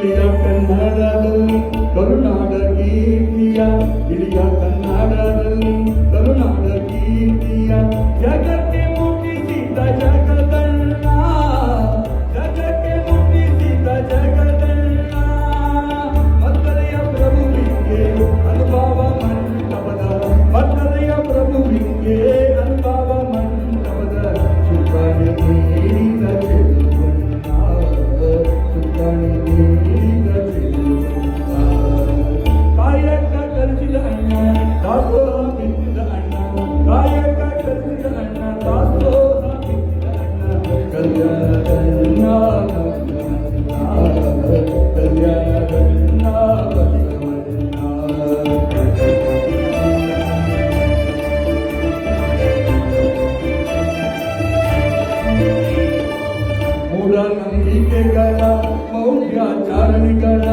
ಇಳಿಯ ಕನ್ನಡದಲ್ಲಿ ಕರುನಾಡ ಕೀರ್ತಿಯ ಇಳಿಯ ಕನ್ನಡದಲ್ಲಿ ಕರುನಾಡ ಕೀರ್ತಿಯ ಜಗಕ್ಕೆ ಮುಟ್ಟಿಸಿದ ಜಗದಣ್ಣ ಜಗಕ್ಕೆ ಮುಟ್ಟಿಸಿದ ಜಗದಣ್ಣ ಮತ್ತಲೆಯ ಪ್ರಭುವಿಗೆ ಅನುಭವ ಮಂಟಪದ ಮತ್ತಲೆಯ ಪ್ರಭುವಿಗೆ ಅನುಭವ ಮಂಟಪದ ಸುತ್ತಾನೆ ನೀಡಿದ ಚೆಲುವಣ್ಣ ಸುತ್ತಾನೆ ನೀಡಿದ ಚೆಲುವಣ್ಣ ಕಾಯಕ ಕಲಿಸಿದ ಅಣ್ಣ ದಾಸೋಹ ಬಿತ್ತಿದ ಅಣ್ಣ ಕಾಯಕ ಕಲಿಸಿದ ಅಣ್ಣ ದಾಸೋಹ ಬಿತ್ತಿದ ಅಣ್ಣ ಕಲ್ಯಾಣದಣ್ಣ ಕಲ್ಯಾಣದಣ್ಣ ಮೂಢನಂಬಿಕೆಗಳ ಮೌಢ್ಯಾಚಾರಣೆಗಳ